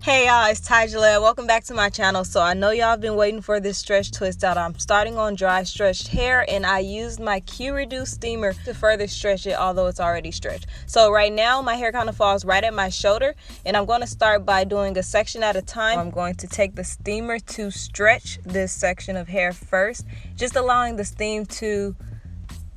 Hey y'all, it's Ty Gillette. Welcome back to my channel. So I know y'all have been waiting for this stretch twist out. I'm starting on dry stretched hair, and I used my Q-Redew steamer to further stretch it, although it's already stretched. So right now my hair kind of falls right at my shoulder, and I'm going to start by doing a section at a time. I'm going to take the steamer to stretch this section of hair first, just allowing the steam to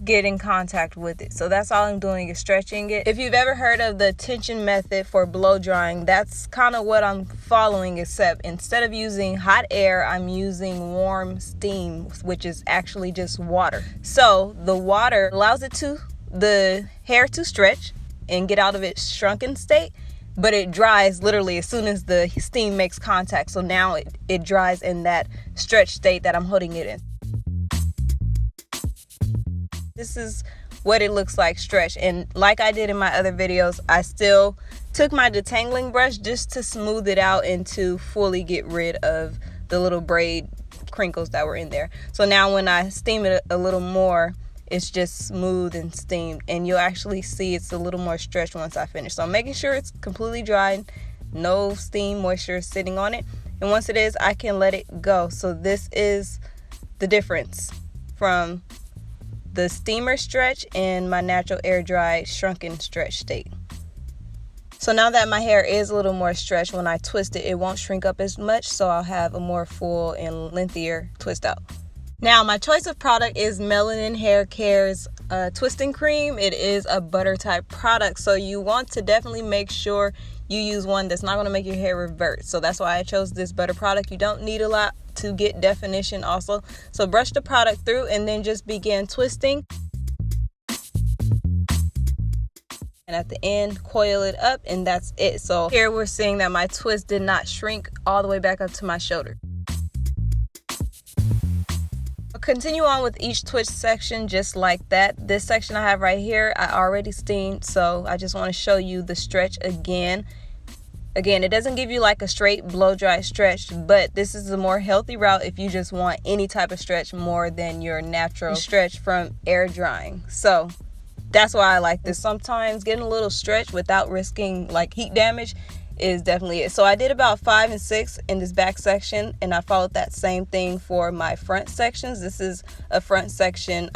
get in contact with it. So that's all I'm doing, is stretching it. If you've ever heard of the tension method for blow drying, that's kind of what I'm following, except instead of using hot air, I'm using warm steam, which is actually just water. So the water allows the hair to stretch and get out of its shrunken state, but it dries literally as soon as the steam makes contact. So now it dries in that stretch state that I'm holding it in. This is what it looks like stretched, and like I did in my other videos, I still took my detangling brush just to smooth it out and to fully get rid of the little braid crinkles that were in there. So now when I steam it a little more, it's just smooth and steamed, and you'll actually see it's a little more stretched once I finish. So I'm making sure it's completely dry, no steam moisture sitting on it, and once it is, I can let it go. So this is the difference from the steamer stretch and my natural air dry shrunken stretch state. So now that my hair is a little more stretched, when I twist it, it won't shrink up as much, so I'll have a more full and lengthier twist out. Now my choice of product is Melanin Hair Care's twisting cream. It is a butter type product, so you want to definitely make sure you use one that's not going to make your hair revert. So that's why I chose this butter product. You don't need a lot to get definition also. So brush the product through and then just begin twisting. And at the end, coil it up, and that's it. So here we're seeing that my twist did not shrink all the way back up to my shoulder. I'll continue on with each twist section just like that. This section I have right here, I already steamed, so I just want to show you the stretch again. Again, it doesn't give you like a straight blow dry stretch, but this is a more healthy route if you just want any type of stretch more than your natural stretch from air drying. So that's why I like this. Sometimes getting a little stretch without risking like heat damage is definitely it. So I did about 5 and 6 in this back section, and I followed that same thing for my front sections. This is a front section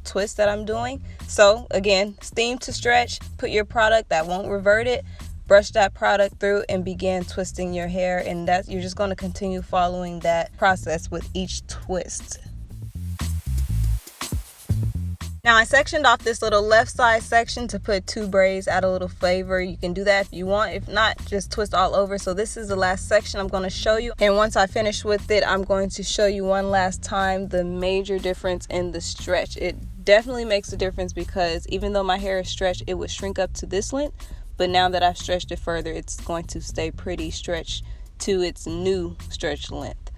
twist that I'm doing. So again, steam to stretch, put your product that won't revert it, brush that product through, and begin twisting your hair, and that you're just going to continue following that process with each twist. Now I sectioned off this little left side section to put 2 braids, add a little flavor. You can do that if you want. If not, just twist all over. So this is the last section I'm going to show you, and once I finish with it, I'm going to show you one last time the major difference in the stretch. It definitely makes a difference, because even though my hair is stretched, it would shrink up to this length, but now that I've stretched it further, it's going to stay pretty stretched to its new stretch length.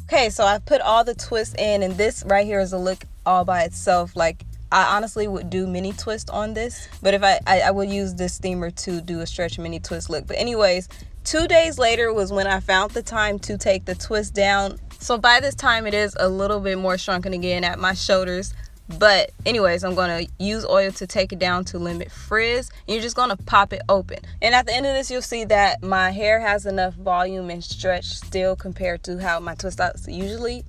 Okay, so I've put all the twists in, and this right here is a look all by itself. Like, I honestly would do mini twist on this, but if I would use this steamer to do a stretch mini twist look. But anyways, 2 days later was when I found the time to take the twist down. So by this time it is a little bit more shrunken again at my shoulders. But anyways, I'm going to use oil to take it down to limit frizz, and you're just going to pop it open. And at the end of this, you'll see that my hair has enough volume and stretch still compared to how my twist outs usually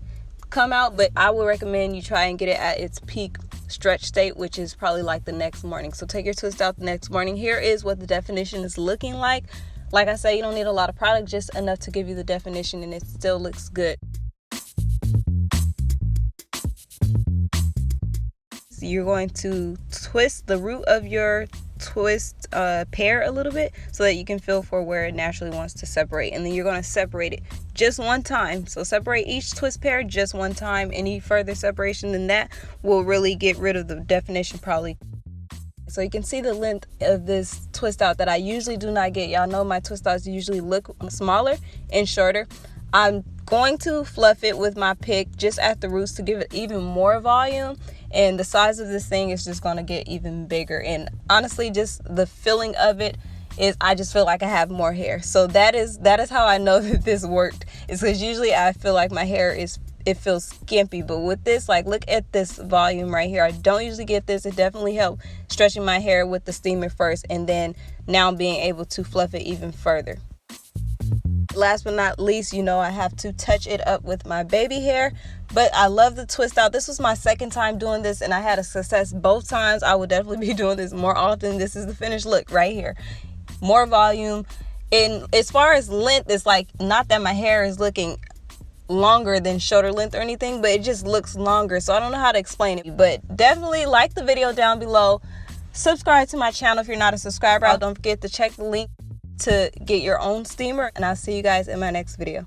come out. But I would recommend you try and get it at its peak stretch state, which is probably like the next morning. So take your twist out the next morning. Here is what the definition is looking like. Like I say, you don't need a lot of product, just enough to give you the definition, and it still looks good. You're going to twist the root of your twist pear a little bit so that you can feel for where it naturally wants to separate, and then you're going to separate it just one time. So separate each twist pear just one time. Any further separation than that will really get rid of the definition probably. So you can see the length of this twist out that I usually do not get. Y'all know my twist outs usually look smaller and shorter. I'm going to fluff it with my pick just at the roots to give it even more volume, and the size of this thing is just going to get even bigger. And honestly, just the feeling of it is, I just feel like I have more hair. So that is how I know that this worked, is because usually I feel like my hair it feels skimpy, but with this, like, look at this volume right here. I don't usually get this. It definitely helped stretching my hair with the steamer first, and then now being able to fluff it even further. Last but not least, you know, I have to touch it up with my baby hair, but I love the twist out. This was my second time doing this and I had a success both times. I will definitely be doing this more often. This is the finished look right here. More volume. And as far as length, it's like, not that my hair is looking longer than shoulder length or anything, but it just looks longer. So I don't know how to explain it, but definitely like the video down below. Subscribe to my channel if you're not a subscriber. Don't forget to check the link to get your own steamer, and I'll see you guys in my next video.